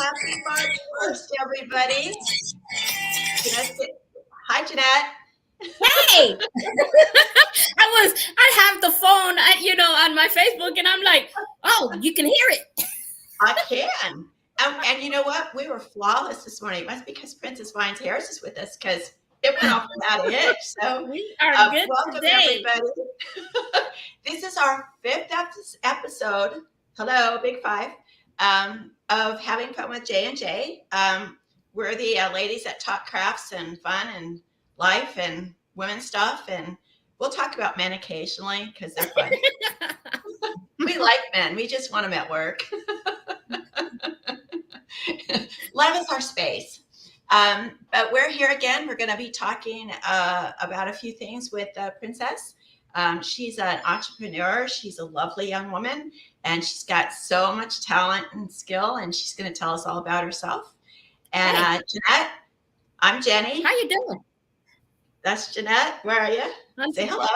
Happy March 1st, everybody. Hi, Jeanette. Hey, I have the phone, on my Facebook, and I'm like, oh, you can hear it. I can. And you know what? We were flawless this morning. It must be because Princess Vines Harris is with us because it went off without a hitch. So, We are good welcome, today. everybody. This is our fifth episode. Hello, Big Five, of Having Fun with J and J. We're the ladies that talk crafts and fun and life and women's stuff, and we'll talk about men occasionally because they're fun. We like men. We just want them at work. Love is our space. But we're here again. We're going to be talking about a few things with Princess. She's an entrepreneur. She's a lovely young woman, and she's got so much talent and skill, and she's going to tell us all about herself. And Jeanette, I'm Jenny. How you doing? That's Jeanette. Where are you? Say hello.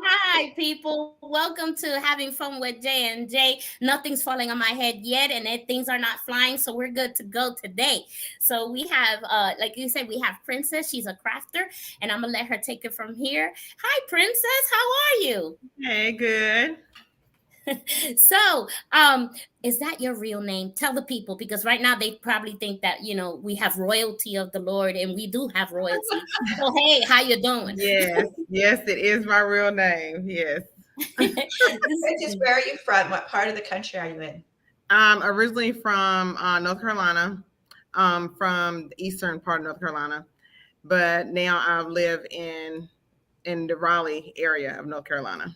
Hi, people. Welcome to Having Fun with J and J. Nothing's falling on my head yet, and things are not flying, so we're good to go today. So we have, like you said, we have Princess. She's a crafter, and I'm gonna let her take it from here. Hi, Princess. How are you? Hey, good. So, is that your real name? Tell the people, because right now they probably think that we have royalty of the Lord, and we do have royalty. So, hey, how you doing? Yes, it is my real name. Yes. Princess, where are you from? What part of the country are you in? I'm originally from North Carolina, from the eastern part of North Carolina, but now I live in the Raleigh area of North Carolina.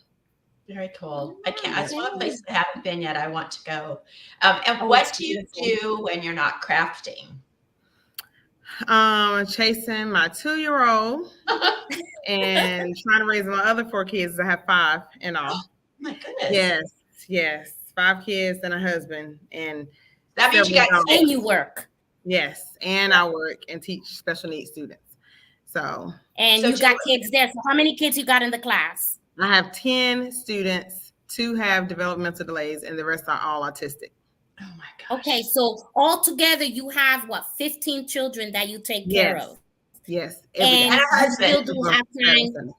Very cool. I can't. That's one place I haven't been yet. I want to go. And what do you do when you're not crafting? Chasing my 2-year-old and trying to raise my other 4 kids. I have 5 in all. Oh, my goodness. Yes. 5 kids and a husband. And that means you got and you work. Yes, and I work and teach special needs students. So you got kids there. So how many kids you got in the class? I have 10 students, 2 have developmental delays, and the rest are all autistic. Oh my gosh. Okay, so altogether you have 15 children that you take care of. Yes. And you still do have time.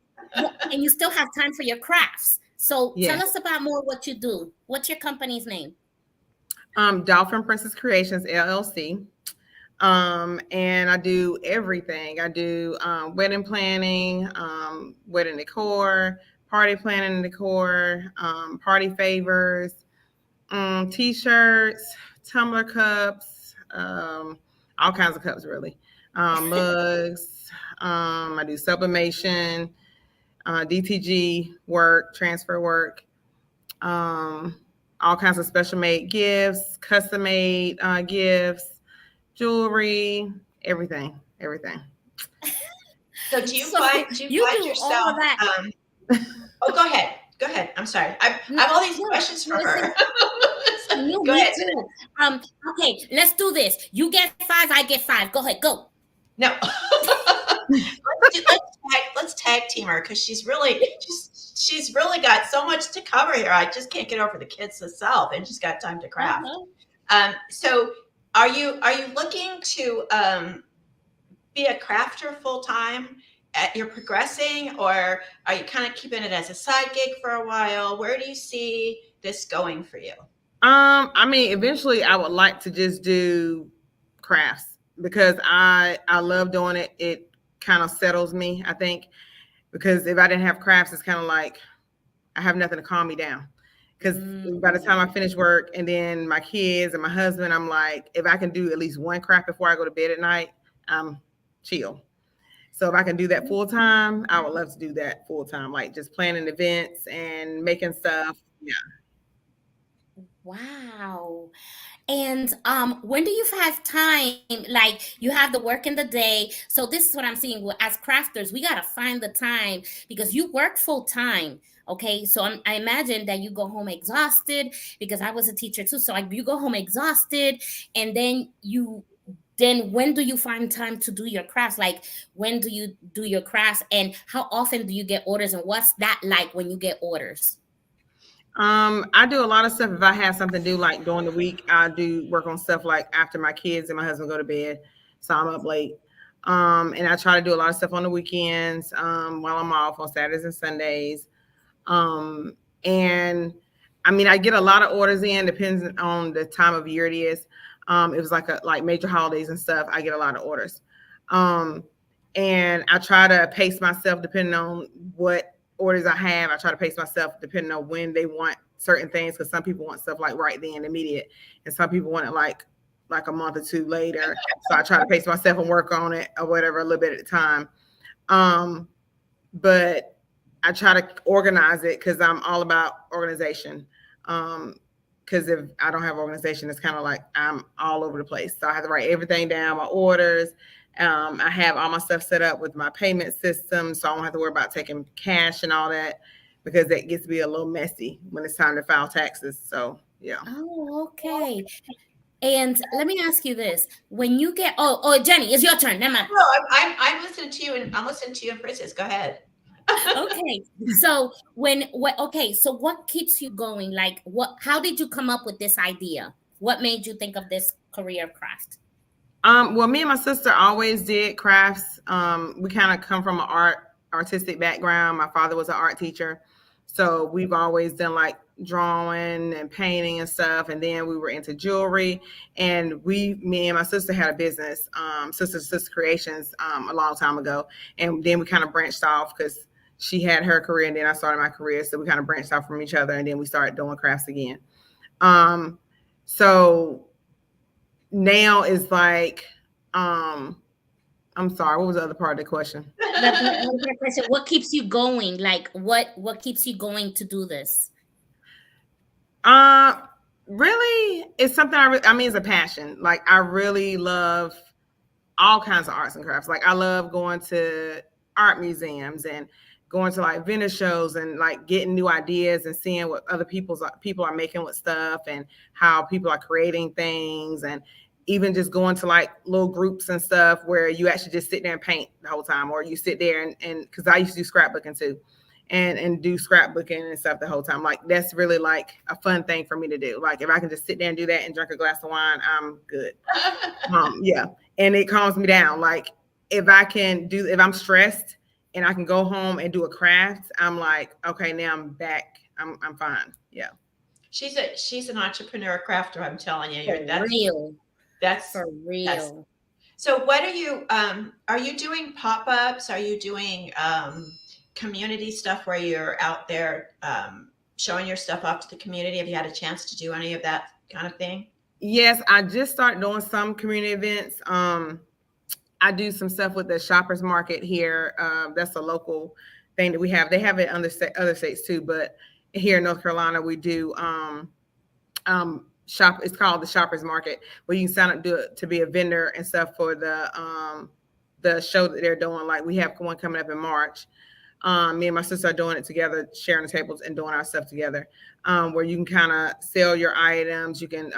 And you still have time for your crafts. So tell us about more what you do. What's your company's name? Dolphin Princess Creations, LLC. And I do everything. I do wedding planning, wedding decor, party planning and decor, party favors, t-shirts, tumbler cups, all kinds of cups really, mugs. I do sublimation, DTG work, transfer work, all kinds of special made gifts, custom made gifts, jewelry, everything. So do you find yourself? All of that. Go ahead. I'm sorry. I have all these questions for her. Go ahead. Okay, let's do this. You get 5, I get 5. Go ahead, go. No. let's tag team her because she's really got so much to cover here. I just can't get over the kids herself, and she's got time to craft. So are you looking to be a crafter full time? You're progressing, or are you kind of keeping it as a side gig for a while? Where do you see this going for you? I mean, eventually I would like to just do crafts because I love doing it. It kind of settles me, I think, because if I didn't have crafts, it's kind of like I have nothing to calm me down. Because by the time I finish work and then my kids and my husband, I'm like, if I can do at least one craft before I go to bed at night, I'm chill. So if I can do that full time, I would love to do that full time, like just planning events and making stuff. Yeah. Wow. And when do you have time? Like, you have the work in the day. So this is what I'm seeing. As crafters, we got to find the time because you work full time. Okay, so I imagine that you go home exhausted because I was a teacher too. So you go home exhausted, and then when do you find time to do your crafts? Like, when do you do your crafts, and how often do you get orders, and what's that like when you get orders? I do a lot of stuff. If I have something to do, like during the week, I do work on stuff like after my kids and my husband go to bed, so I'm up late. And I try to do a lot of stuff on the weekends, while I'm off on Saturdays and Sundays. And I mean, I get a lot of orders in, depends on the time of year it is. It was like major holidays and stuff. I get a lot of orders. Um, and I try to pace myself depending on what orders I have. I try to pace myself depending on when they want certain things, because some people want stuff like right then, immediate, and some people want it like a month or two later. So I try to pace myself and work on it or whatever a little bit at a time. But I try to organize it because I'm all about organization. Because if I don't have organization, it's kind of like I'm all over the place. So I have to write everything down, my orders. I have all my stuff set up with my payment system, so I don't have to worry about taking cash and all that, because that gets to be a little messy when it's time to file taxes. So yeah. Oh, okay. And let me ask you this: when you get Jenny, it's your turn. Never mind. No, I'm listening to you, and I'm listening to you, and Princess. Go ahead. Okay, so so what keeps you going? Like, how did you come up with this idea? What made you think of this career craft? Well, me and my sister always did crafts. We kind of come from an artistic background. My father was an art teacher, so we've always done like drawing and painting and stuff. And then we were into jewelry, and me and my sister had a business, Sister Creations, a long time ago. And then we kind of branched off because she had her career, and then I started my career. So we kind of branched off from each other, and then we started doing crafts again. So now is like, I'm sorry, what was the other part of the question? What keeps you going? Like, what keeps you going to do this? Really, it's something I mean, it's a passion. Like, I really love all kinds of arts and crafts. Like, I love going to art museums and going to like vendor shows and like getting new ideas and seeing what other people are making with stuff and how people are creating things, and even just going to like little groups and stuff where you actually just sit there and paint the whole time, or you sit there and because I used to do scrapbooking too, and do scrapbooking and stuff the whole time. Like, that's really like a fun thing for me to do. Like, if I can just sit there and do that and drink a glass of wine, I'm good. Yeah. And it calms me down. Like, if I'm stressed and I can go home and do a craft, I'm like, okay, now I'm back. I'm fine. Yeah. She's an entrepreneur crafter. I'm telling you. That's for real. So what are you doing pop-ups? Are you doing community stuff where you're out there showing your stuff off to the community? Have you had a chance to do any of that kind of thing? Yes, I just started doing some community events. I do some stuff with the Shoppers Market here. That's a local thing that we have. They have it in other states too, but here in North Carolina, we do it's called the Shoppers Market, where you can sign up to be a vendor and stuff for the show that they're doing. Like, we have one coming up in March. Me and my sister are doing it together, sharing the tables and doing our stuff together, where you can kind of sell your items, you can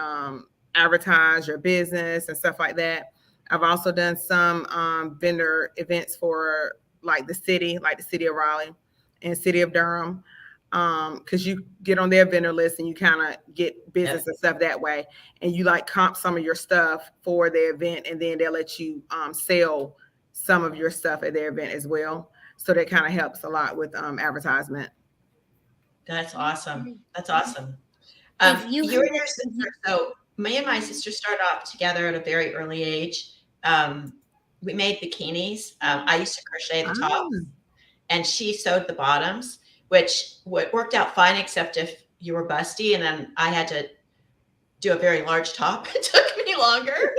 advertise your business and stuff like that. I've also done some vendor events for like the city of Raleigh and city of Durham, because you get on their vendor list and you kind of get business and stuff that way, and you like comp some of your stuff for the event, and then they'll let you sell some of your stuff at their event as well. So that kind of helps a lot with advertisement. That's awesome. That's awesome. You and your sister. So me and my sister started off together at a very early age. We made bikinis. I used to crochet the tops, and she sewed the bottoms, which worked out fine, except if you were busty, and then I had to do a very large top. It took me longer.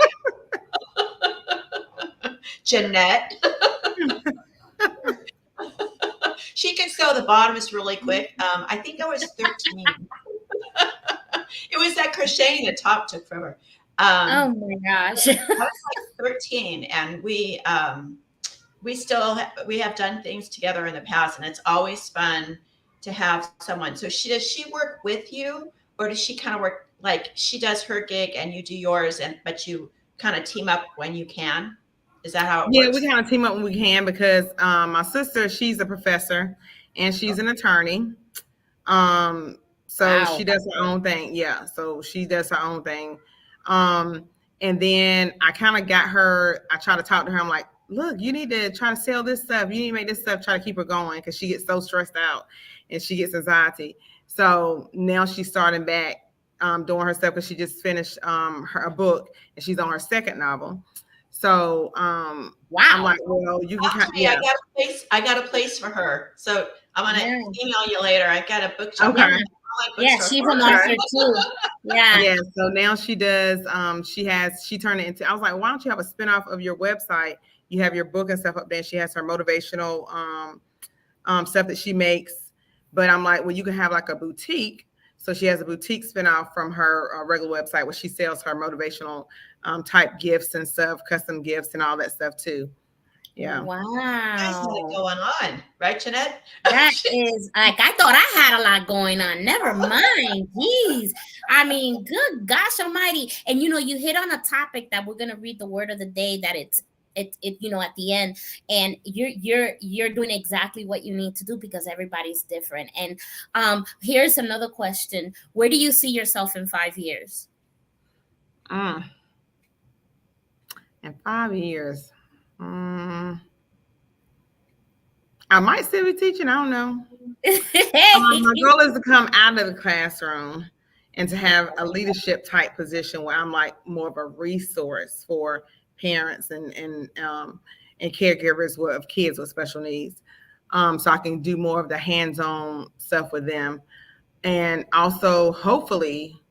Jeanette. She can sew the bottoms really quick. I think I was 13. It was that crocheting the top took forever. Oh my gosh. I was like 13, and we have done things together in the past, and it's always fun to have someone. So does she work with you, or does she kind of work like she does her gig and you do yours, but you kind of team up when you can? Is that how it works? Yeah, we kind of team up when we can, because my sister, she's a professor and she's an attorney. So she Wow. does her own thing. Yeah. So she does her own thing. Um, and then I kind of got her, I try to talk to her. I'm like, look, you need to try to sell this stuff. You need to make this stuff, try to keep her going because she gets so stressed out and she gets anxiety. So now she's starting back doing her stuff because she just finished a book and she's on her second novel. So I'm Wow. like, well, you can kind of, Actually, yeah. I got a place for her. So I'm gonna Yeah. email you later. I got a bookshop. Okay. Yeah. I like Yeah. bookstore She's for an her. Okay. author too. Yeah. Yeah, so now she does she turned it into, I was like, why don't you have a spinoff of your website? You have your book and stuff up there. She has her motivational stuff that she makes. But I'm like, well, you can have like a boutique. So she has a boutique spinoff from her regular website where she sells her motivational type gifts and stuff, custom gifts and all that stuff too. Yeah. Guys, got it Wow. going on, right, Jeanette? That is like I thought I had a lot going on. Never mind. Jeez. I mean, good gosh almighty. And you hit on a topic that we're gonna read the word of the day that it at the end, and you're doing exactly what you need to do because everybody's different. And here's another question. Where do you see yourself in 5 years? In 5 years. I might still be teaching. I don't know. My goal is to come out of the classroom and to have a leadership type position where I'm like more of a resource for parents and caregivers of kids with special needs. So I can do more of the hands-on stuff with them. And also, hopefully,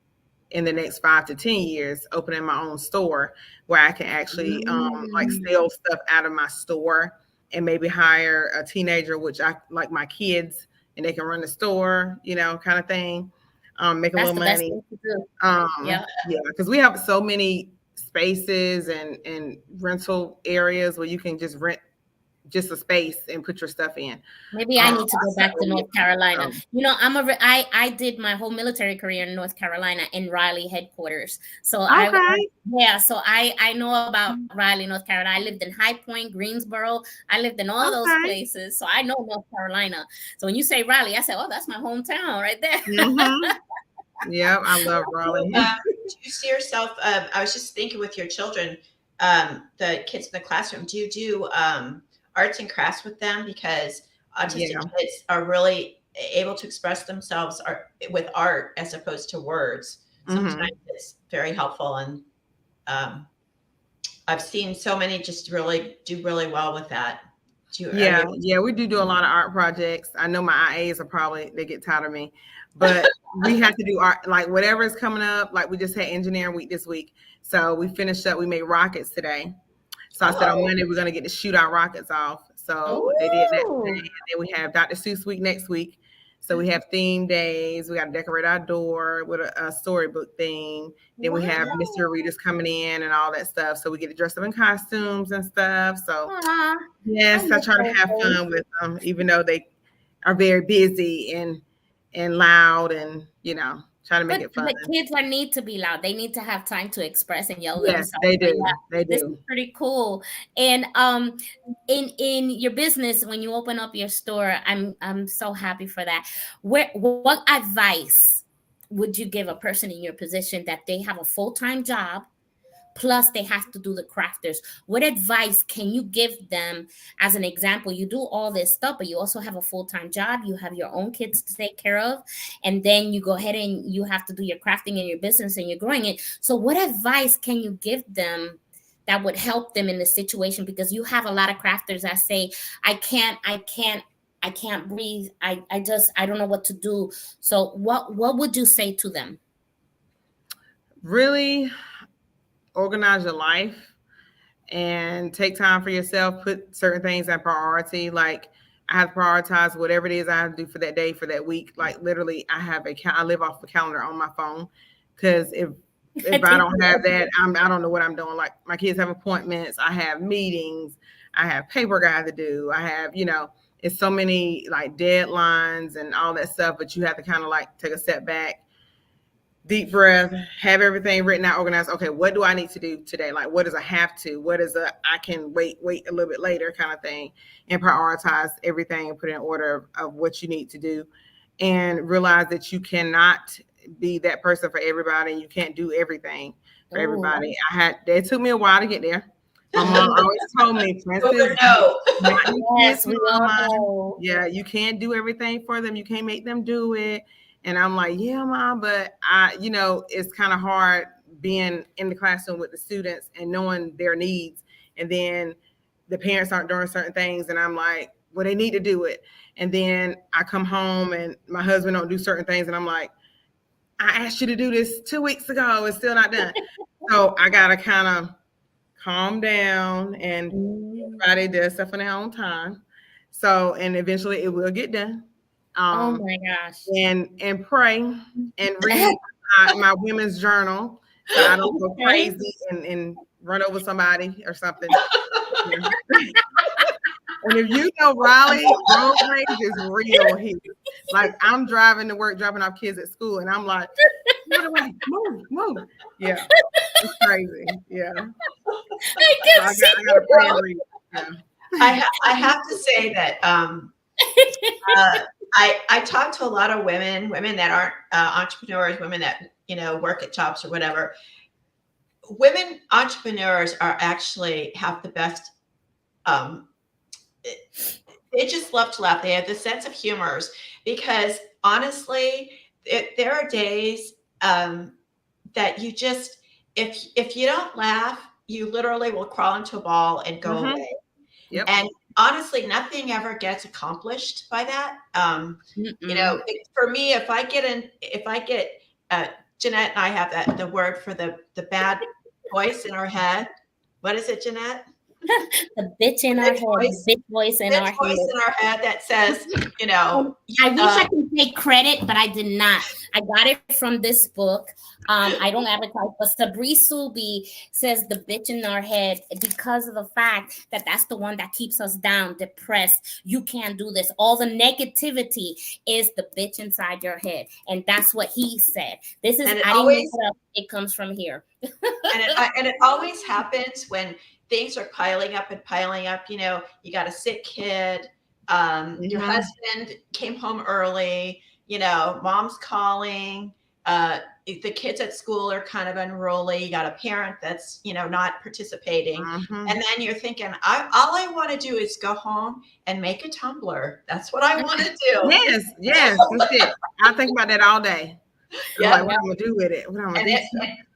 in the next 5 to 10 years, opening my own store where I can actually like sell stuff out of my store and maybe hire a teenager, which I like my kids, and they can run the store, kind of thing. Make a That's little the best money. thing to do. Yeah, because we have so many spaces and rental areas where you can just rent just a space and put your stuff in. Maybe I need to go back to North Carolina. So, I did my whole military career in North Carolina in Raleigh headquarters. So I know about Raleigh, North Carolina. I lived in High Point, Greensboro. I lived in all those places. So I know North Carolina. So when you say Raleigh, I said, oh, that's my hometown right there. Yeah, I love Raleigh. Do you see yourself? I was just thinking with your children, the kids in the classroom. Do you do arts and crafts with them? Because autistic kids are really able to express themselves with art as opposed to words. Sometimes it's very helpful, and I've seen so many just really do really well with that. We do a lot of art projects. I know my IAs they get tired of me, but we have to do art, like whatever is coming up. Like we just had engineering week this week. So we finished up, we made rockets today. So I said on Monday, we're going to get to shoot our rockets off. So they did that today. And then we have Dr. Seuss week next week. So we have theme days. We got to decorate our door with a storybook theme. Then we have mystery readers coming in and all that stuff. So we get to dress up in costumes and stuff. So yes, I try to have fun with them, even though they are very busy and loud and, try to make it fun. But kids need to be loud. They need to have time to express and yell themselves. Yes, they do. They do. This is pretty cool. And in your business, when you open up your store, I'm so happy for that. What advice would you give a person in your position that they have a full-time job, plus they have to do the crafters? What advice can you give them? As an example, you do all this stuff, but you also have a full-time job, you have your own kids to take care of, and then you go ahead and you have to do your crafting in your business and you're growing it. So what advice can you give them that would help them in this situation? Because you have a lot of crafters that say, I can't breathe. I don't know what to do. So what would you say to them? Really organize your life and take time for yourself. Put certain things in priority. Like I have to prioritize whatever it is I have to do for that day, for that week. Like literally, I live off the calendar on my phone, because if I don't have that, I don't know what I'm doing. Like my kids have appointments, I have meetings, I have paperwork I have to do. I have, it's so many like deadlines and all that stuff. But you have to kind of like take a step back, deep breath, have everything written out, organized. Okay, what do I need to do today? Like, what is a have to? What is I can wait a little bit later kind of thing, and prioritize everything and put in order of what you need to do. and realize that you cannot be that person for everybody. You can't do everything for everybody. It took me a while to get there. My mom always told me, Princess, no. Yes, we all know. Yeah, you can't do everything for them. You can't make them do it. And I'm like, yeah, Mom, but it's kind of hard being in the classroom with the students and knowing their needs. And then the parents aren't doing certain things. And I'm like, well, they need to do it. And then I come home and my husband don't do certain things. And I'm like, I asked you to do this 2 weeks ago. It's still not done. So I got to kind of calm down and everybody does stuff in their own time. So, and eventually it will get done. Oh my gosh. And pray and read my women's journal so I don't go crazy and run over somebody or something. Yeah. And if you know Raleigh, road rage is real here. Like I'm driving to work, dropping off kids at school, and I'm like, move. Yeah, it's crazy. Yeah. I got a plan read. Yeah. I have to say that I talk to a lot of women that aren't entrepreneurs, women that work at jobs or whatever. Women entrepreneurs are actually have the best. They just love to laugh. They have the sense of humors because honestly, there are days that you just if you don't laugh, you literally will crawl into a ball and go away. Yep. And honestly, nothing ever gets accomplished by that. For me, if I get Jeanette and I have the word for the bad voice in our head. What is it, Jeanette? The bitch in our head, the bitch voice in our head that says, I wish I could take credit, but I did not. I got it from this book. I don't advertise, but Sabri Subi says the bitch in our head because of the fact that that's the one that keeps us down, depressed. You can't do this. All the negativity is the bitch inside your head, and that's what he said. This is it comes from here. and it always happens when things are piling up. You got a sick kid, your husband came home early, mom's calling, the kids at school are kind of unruly, you got a parent that's not participating, and then you're thinking, all I want to do is go home and make a tumbler. That's what I want to do. Yes, that's it. I think about that all day. Yeah, like, what I'm gonna do with it.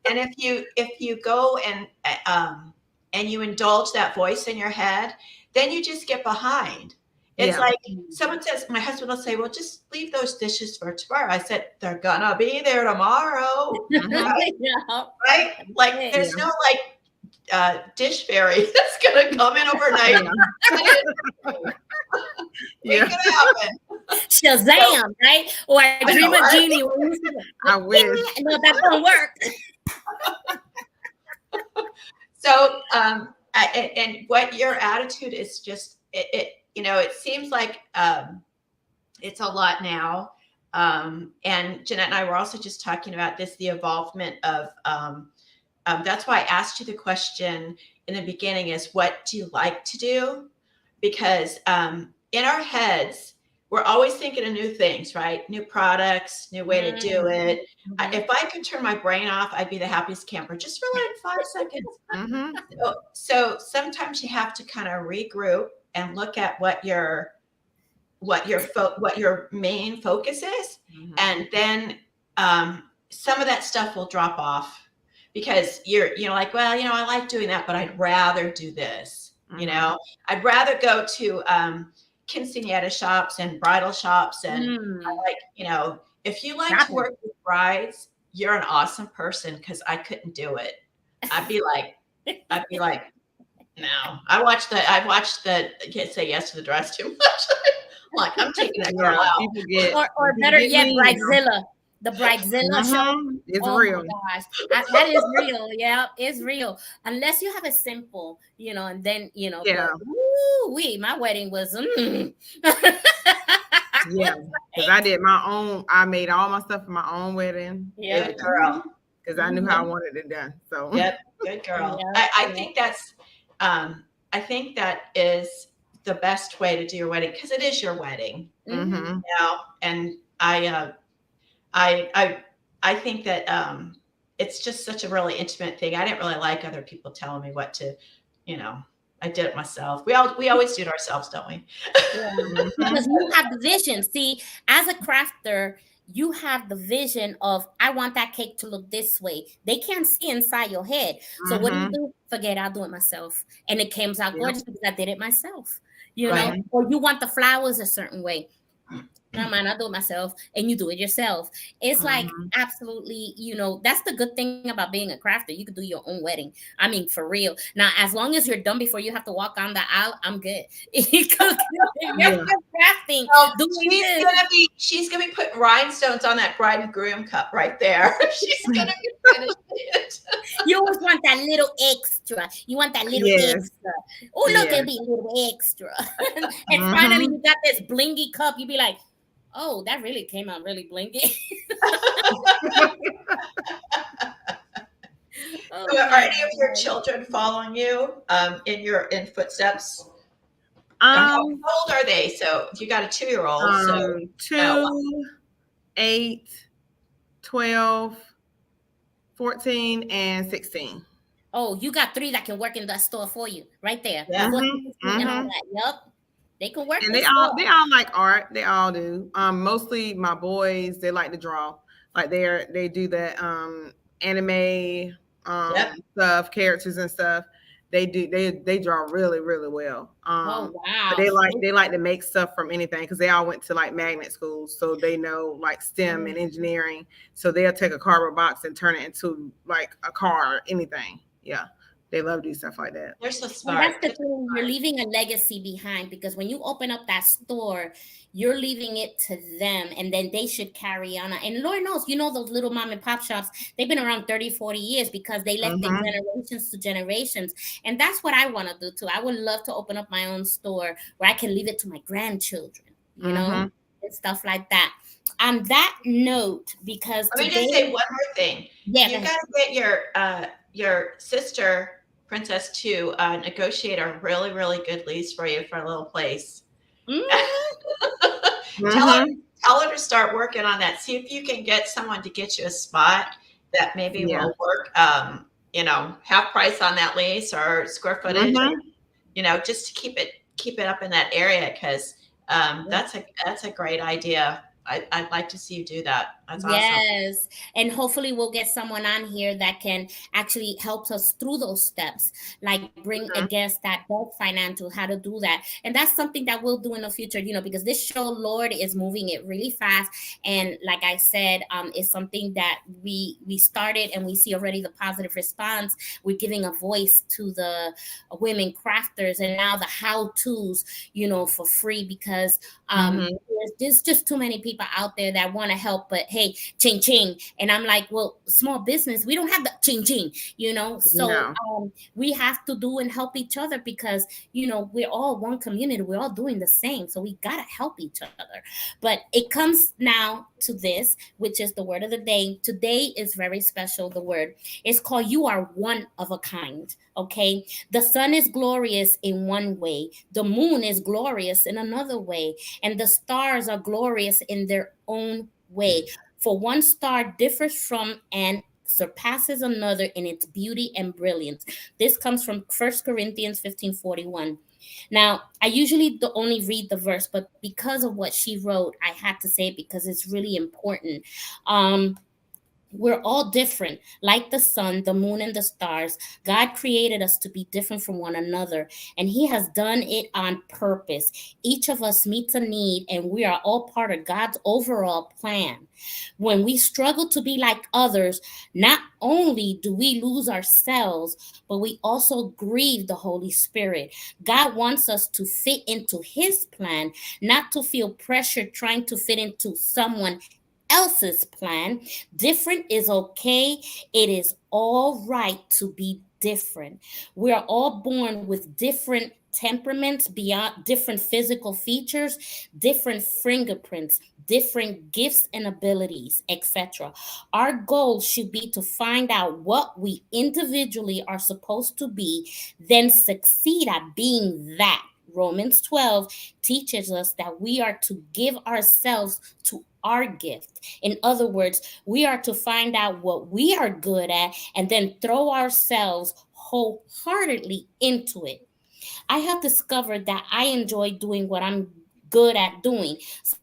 And if you go and you indulge that voice in your head, then you just get behind. It's like someone says, my husband will say, well, just leave those dishes for tomorrow. I said, they're gonna be there tomorrow. Right? Right? Like there's no dish fairy that's gonna come in overnight. Make it happen. Shazam, right? Or I dream of Genie. I wish. No, that don't work. So, and what your attitude is just, it seems like it's a lot now. And Jeanette and I were also just talking about this, the involvement of, that's why I asked you the question in the beginning is, what do you like to do? Because in our heads, we're always thinking of new things, right? New products, new way to do it. If I could turn my brain off, I'd be the happiest camper just for like 5 seconds. So sometimes you have to kind of regroup and look at what your main focus is, and then some of that stuff will drop off because you're like, well, I like doing that, but I'd rather do this. I'd rather go to quinceañera shops and bridal shops, and if you like to work with brides, you're an awesome person, because I couldn't do it. I'd be like, no. I watched the Can't Say Yes to the Dress too much. I'm like, I'm taking that girl out. Or better yet, Bridezilla. The Bridezilla show. It's real. My gosh. That is real. Yeah, it's real. Unless you have a simple, and then, my wedding was, Yeah, because I did my own. I made all my stuff for my own wedding. Yeah, girl. Because I knew how I wanted it done. So. Yep, good girl. I think that's, I think that is the best way to do your wedding, because it is your wedding. And I I I I think that it's just such a really intimate thing. I didn't really like other people telling me what to, you know. I did it myself. We always do it ourselves, don't we? Yeah, Mhm. because you have the vision. See, as a crafter, you have the vision of, I want that cake to look this way. They can't see inside your head. So what Mhm. do? Forget, I'll do it myself. And it comes out Yep. gorgeous because I did it myself. You know, Right. Mhm. or you want the flowers a certain way. No, man, I do it myself, and you do it yourself. It's like Mhm. absolutely, that's the good thing about being a crafter. You could do your own wedding. I mean, for real. Now, as long as you're done before you have to walk on the aisle, I'm good. Because if you're Yeah. still crafting, Well, doing this, she's gonna be putting rhinestones on that bride and groom cup right there. She's gonna be finishing it. you always want that little extra. You want that little Yes. extra. Oh, look Yes. at me, a little extra. And finally, Mhm. you got this blingy cup. You be like, oh, that really came out really blingy. Oh So are my any of your God. children following you in footsteps? How Um, old are they? So you got a 2-year-old. So 2, 8, 12, 14, and 16. Oh, you got three that can work in that store for you, right there. yeah, 14, Mhm. 16, and all Mhm. that. Yup. They can work And the they store. all like art. They all do. Mostly my boys, they like to draw. Like they do that anime yep. stuff, characters and stuff. They draw really, really well. Oh, But wow. they like to make stuff from anything because they all went to like magnet schools, so they know like STEM and engineering. So they'll take a cardboard box and turn it into like a car or anything. Yeah. They love to do stuff like that. They're so And that's smart. the Kids thing. are You're smart. leaving a legacy behind because when you open up that store, you're leaving it to them and then they should carry on. And Lord knows, those little mom and pop shops, they've been around 30, 40 years because they left it Mm-hmm. generations to generations. And that's what I want to do too. I would love to open up my own store where I can leave it to my grandchildren, Mm-hmm. and stuff like that. On that note, because Let me today, just say one more thing. yeah, go You ahead. got to get your sister Princess to negotiate a really really good lease for you for a little place. Mm, tell her Mm-hmm. tell her to start working on that. See if you can get someone to get you a spot that maybe Yeah. will work. Half price on that lease or square footage. Mm-hmm. Just to keep it up in that area because that's a great idea. I'd like to see you do that. That's awesome. yes. And hopefully we'll get someone on here that can actually help us through those steps, like bring a guest that does financial, how to do that. And that's something that we'll do in the future, because this show, Lord, is moving it really fast. And like I said, it's something that we started and we see already the positive response. We're giving a voice to the women crafters and now the how-tos, for free because Mm-hmm. there's just too many people out there that want to help, but hey, ching ching. And I'm like, well, small business, we don't have the ching ching, So No. we have to do and help each other because we're all one community. We're all doing the same, so we gotta help each other. But it comes now to this, which is the word of the day. Today is very special. The word is called "You Are One of a Kind." Okay, the sun is glorious in one way, the moon is glorious in another way, and the stars are glorious in their own way. For one star differs from and surpasses another in its beauty and brilliance. This comes from 1 Corinthians 15:41. Now, I usually only read the verse, but because of what she wrote, I had to say it because it's really important. We're all different, like the sun, the moon, and the stars. God created us to be different from one another, and He has done it on purpose. Each of us meets a need, and we are all part of God's overall plan. When we struggle to be like others, not only do we lose ourselves, but we also grieve the Holy Spirit. God wants us to fit into His plan, not to feel pressure trying to fit into someone else's plan. Different is okay. It is all right to be different. We are all born with different temperaments, beyond different physical features, different fingerprints, different gifts and abilities, etc. Our goal should be to find out what we individually are supposed to be, then succeed at being that. Romans 12 teaches us that we are to give ourselves to our gift. In other words, we are to find out what we are good at and then throw ourselves wholeheartedly into it. I have discovered that I enjoy doing what I'm good at doing.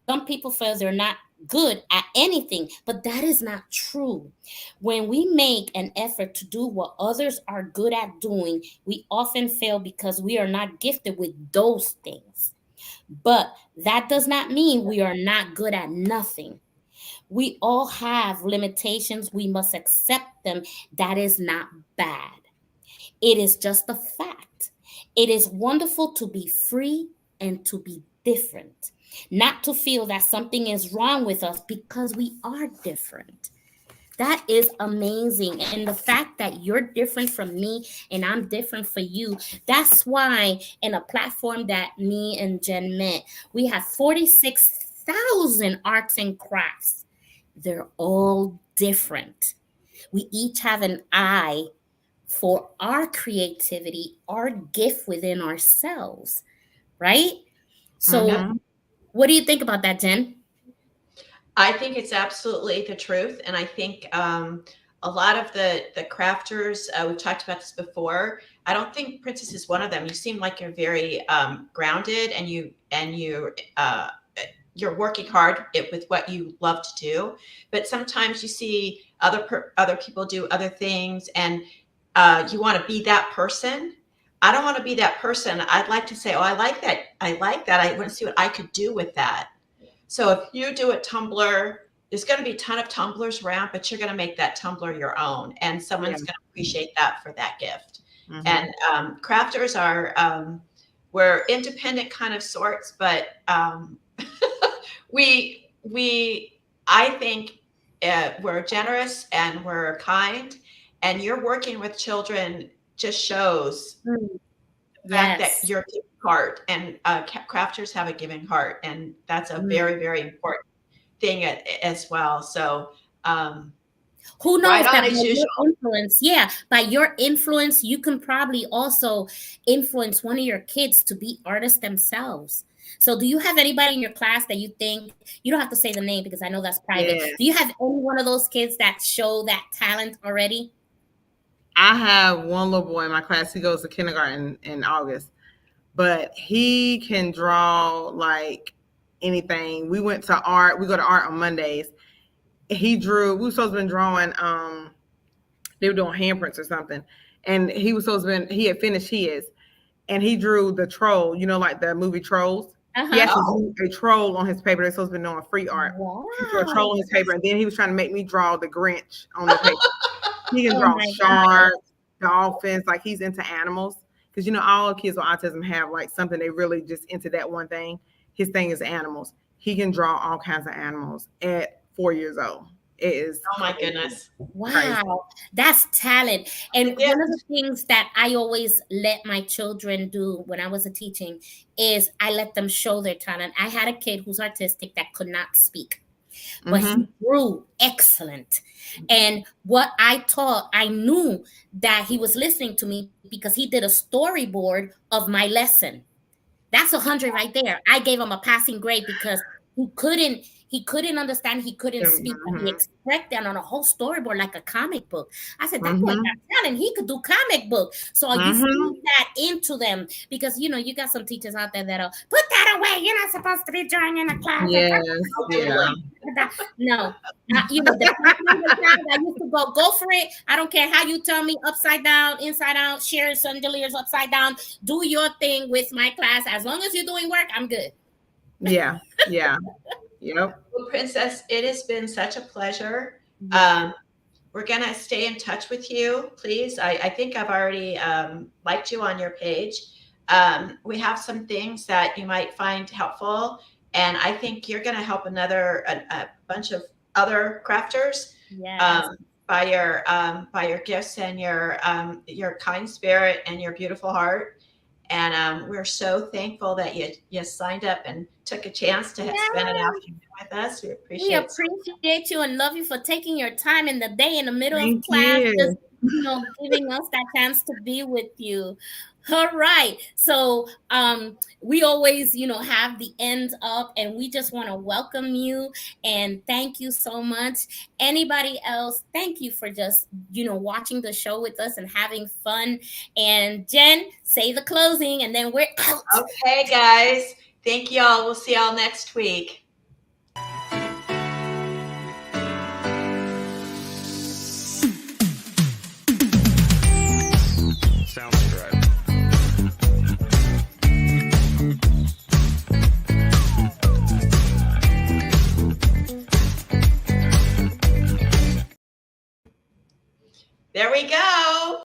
Some people feel they're not good at anything, but that is not true. When we make an effort to do what others are good at doing, we often fail because we are not gifted with those things. But that does not mean we are not good at nothing. We all have limitations. We must accept them. That is not bad. It is just a fact. It is wonderful to be free and to be different, not to feel that something is wrong with us because we are different. That is amazing. And the fact that you're different from me and I'm different for you, that's why in a platform that me and Jen met, we have 46,000 arts and crafts. They're all different. We each have an eye for our creativity, our gift within ourselves, right? So, Mhm. what do you think about that, Jen? I think it's absolutely the truth, and I think a lot of the crafters we've talked about this before. I don't think Princess is one of them. You seem like you're very grounded, and you're working hard with what you love to do. But sometimes you see other people do other things, and you want to be that person. I don't want to be that person. I'd like to say, oh, I like that. I like that. I want to see what I could do with that. So if you do a tumbler, there's going to be a ton of tumblers around, but you're going to make that tumbler your own, and Yeah. someone's going to appreciate that for that gift. Mhm. And crafters are we're independent kind of sorts, but we I think we're generous and we're kind, and you're working with children just shows Mm, the fact that yes. you're a giving heart, and crafters have a giving heart, and that's a Mm. very important thing as well. So Who right knows on that as by your usual. influence, yeah, by your influence, you can probably also influence one of your kids to be artists themselves. So, do you have anybody in your class that you think you don't have to say the name because I know that's private? Yeah. Do you have any one of those kids that show that talent already? I have one little boy in my class. He goes to kindergarten in August, but he can draw like anything. We went to art. We go to art on Mondays. He drew. We were supposed to be drawing. They were doing handprints or something, and he was supposed to be. He had finished his, and he drew the troll. You know, like the movie Trolls. Uh He huh. actually Oh, drew a troll on his paper. They're supposed to be doing free art. He drew a Wow. troll on his paper, and then he was trying to make me draw the Grinch on the paper. He can Oh draw my God. sharks, dolphins, like he's into animals. Because all kids with autism have like something they really just into that one thing. His thing is animals. He can draw all kinds of animals at 4 years old. It is oh my crazy. goodness. Crazy. Wow, that's talent. The And one of the gift. things that I always let my children do when I was a teaching is I let them show their talent. I had a kid who's artistic that could not speak, but Mm-hmm. he grew excellent. And what I taught, I knew that he was listening to me because he did a storyboard of my lesson. That's 100 right there. I gave him a passing grade because he couldn't understand, he couldn't speak, but he Mm-hmm. expressed that on a whole storyboard like a comic book. I said, that boy Mm-hmm. got talent. He could do comic book. So you Mm-hmm. feed that into them because you got some teachers out there that'll put that away. You're not supposed to be drawing in a class. Yes. Oh, Yeah. doodling. No, the I used to go for it. I don't care how you tell me upside down, inside out, share chandeliers upside down. Do your thing with my class. As long as you're doing work, I'm good. Yeah. Yeah. Yep. Well, Princess, it has been such a pleasure. Yeah. We're gonna stay in touch with you, please. I think I've already liked you on your page. We have some things that you might find helpful, and I think you're gonna help a bunch of other crafters Yes. um, by your gifts and your kind spirit and your beautiful heart. And we're so thankful that you signed up and took a chance to spend an Yeah. afternoon with us. We We appreciate it so appreciate you and love you for taking your time in the day in the middle of Thank class, just you. giving us that chance to be with you. All right. So we always, have the end up, and we just want to welcome you and thank you so much. Anybody else, thank you for just, watching the show with us and having fun. And Jen, say the closing and then we're out. Okay, guys. Thank y'all. We'll see y'all next week. Soundstripe. There we go.